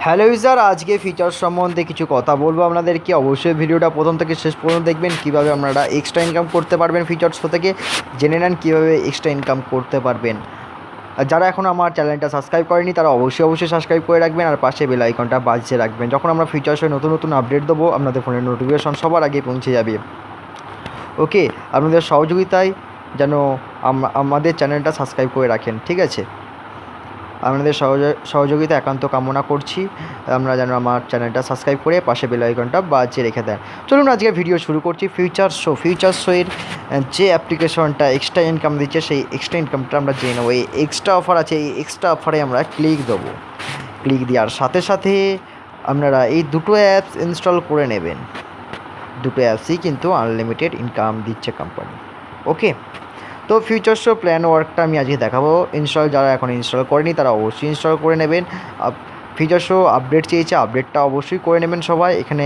Hello user, আজকে feature সম্বন্ধে কিছু কথা বলবো আপনাদেরকে। অবশ্যই ভিডিওটা প্রথম থেকে শেষ পর্যন্ত দেখবেন। কীভাবে আপনারা এক্সট্রা ইনকাম করতে পারবেন ফিচার্স থেকে জেনে নেন, কীভাবে এক্সট্রা ইনকাম করতে পারবেন। আর যারা এখন আমার চ্যানেলটা সাবস্ক্রাইব করেনি তারা অবশ্যই সাবস্ক্রাইব করে রাখবেন আর পাশে বেল আইকনটা বাজিয়ে রাখবেন। যখন আমরা ফিচার্সে নতুন আপডেট দেবো আপনাদের ফোনের নোটিফিকেশন সবার আগে পৌঁছে যাবে। ওকে, আপনাদের সহযোগিতায় যেন আমাদের চ্যানেলটা সাবস্ক্রাইব করে রাখেন, ঠিক আছে? আপনাদের সহযোগিতা একান্ত কামনা করছি। আমরা যেন আমার চ্যানেলটা সাবস্ক্রাইব করে পাশে বেল আইকনটা বাজিয়ে রেখে দেন। চলুন আজকে ভিডিও শুরু করছি। ফিউচার শোয়ের যে অ্যাপ্লিকেশনটা এক্সট্রা ইনকাম দিচ্ছে সেই এক্সট্রা ইনকামটা আমরা জেনে নেবো। এই এক্সট্রা অফার আছে, এই এক্সট্রা অফারে আমরা ক্লিক দেবো। ক্লিক দেওয়ার সাথে সাথে আপনারা এই দুটো অ্যাপস ইনস্টল করে নেবেন। দুটো অ্যাপসই কিন্তু আনলিমিটেড ইনকাম দিচ্ছে কোম্পানি। ওকে, তো ফিউচার শো প্ল্যান ওয়ার্কটা আমি আজকে দেখাবো। যারা এখন ইনস্টল করেনি তারা অবশ্যই ইনস্টল করে নেবেন। ফিচার শো আপডেট চেয়েছে, আপডেটটা অবশ্যই করে নেবেন সবাই। এখানে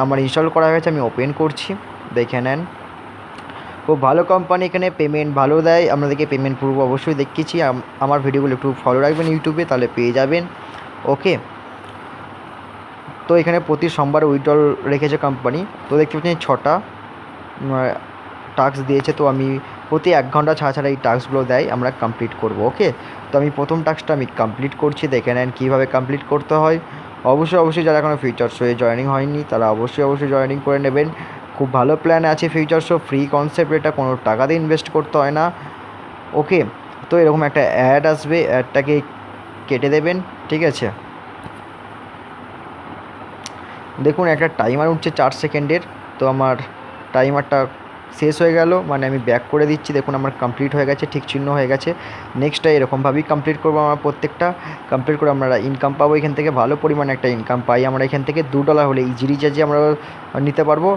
আমার ইনস্টল করা হয়েছে, আমি ওপেন করছি, দেখে নেন। খুব ভালো কোম্পানি, এখানে পেমেন্ট ভালো দেয়। আপনাদেরকে পেমেন্ট পূর্ব অবশ্যই দেখিয়েছি। আমার ভিডিওগুলো একটু ফলো রাখবেন ইউটিউবে, তাহলে পেয়ে যাবেন। ওকে, তো এখানে প্রতি সোমবার উইথড্রল রেখেছে কোম্পানি। তো দেখতে পাচ্ছেন 6টা টাস্ক দিয়েছে। তো আমি প্রতি 1 ঘন্টা ছাড়া এই টাস্কগুলো দেয়, আমরা কমপ্লিট করব। ওকে, তো আমি প্রথম টাস্কটা আমি কমপ্লিট করছি, দেখে নেন কীভাবে কমপ্লিট করতে হয়। অবশ্যই যারা এখনও ফিউচার শোয়ে জয়েনিং হয়নি তারা অবশ্যই জয়েনিং করে নেবেন। খুব ভালো প্ল্যান আছে ফিউচার শো, ফ্রি কনসেপ্ট, এটা কোনো টাকা দিয়ে ইনভেস্ট করতে হয় না। ওকে, তো এরকম একটা অ্যাড আসবে, অ্যাডটাকে কেটে দেবেন, ঠিক আছে? দেখুন একটা টাইমার উঠছে 4 সেকেন্ডের। তো আমার টাইমারটা শেষ হয়ে গেল, মানে আমি ব্যাক করে দিচ্ছি। দেখুন আমার কমপ্লিট হয়ে গেছে, ঠিক চিহ্ন হয়ে গেছে। নেক্সটটা এরকমভাবেই কমপ্লিট করবো। আমরা প্রত্যেকটা কমপ্লিট করে আমরা ইনকাম পাবো এখান থেকে, ভালো পরিমাণে একটা ইনকাম পাই আমরা এখান থেকে। $2 হলে ইজি রিচার্জে আমরা নিতে পারবো।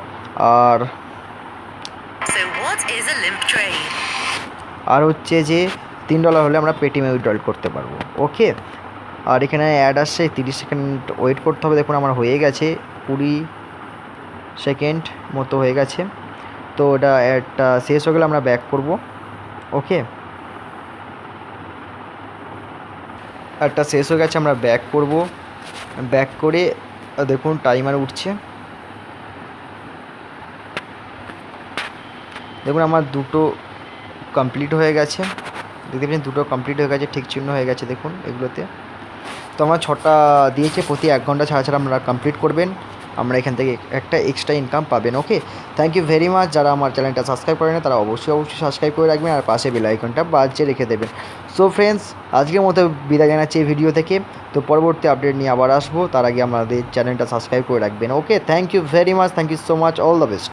আর হচ্ছে যে $3 হলে আমরা পেটিএমে উইথড্রল করতে পারবো। ওকে, আর এখানে অ্যাড আসছে, 30 সেকেন্ড ওয়েট করতে হবে। দেখুন আমার হয়ে গেছে 20 সেকেন্ড মতো হয়ে গেছে। তো এটা অ্যাডটা শেষ হয়ে গেলে আমরা ব্যাক করব। ওকে, অ্যাডটা শেষ হয়ে গেছে, আমরা ব্যাক করব। ব্যাক করে দেখুন টাইমার উঠছে। দেখুন আমার 2টো কমপ্লিট হয়ে গেছে। দেখতে পাচ্ছেন 2টো কমপ্লিট হয়ে গেছে, ঠিক চিহ্ন হয়ে গেছে দেখুন এগুলোতে। তো আমার 6টা দিয়েছে, প্রতি 1 ঘন্টা ছাড়া আপনারা কমপ্লিট করবেন, আমরা এখান থেকে একটা এক্সট্রা ইনকাম পাবেন। ওকে, থ্যাংক ইউ ভেরি মাচ। যারা আমার চ্যানেলটা সাবস্ক্রাইব করেন তারা অবশ্যই সাবস্ক্রাইব করে রাখবেন আর পাশে বেল আইকনটা বাজিয়ে রেখে দেবেন। সো ফ্রেন্ডস, আজকের মতো বিদায় জানাচ্ছি এই ভিডিও থেকে। তো পরবর্তী আপডেট নিয়ে আবার আসবো, তার আগে আমাদের চ্যানেলটা সাবস্ক্রাইব করে রাখবেন। Okay, thank you very much, thank you so much, all the best.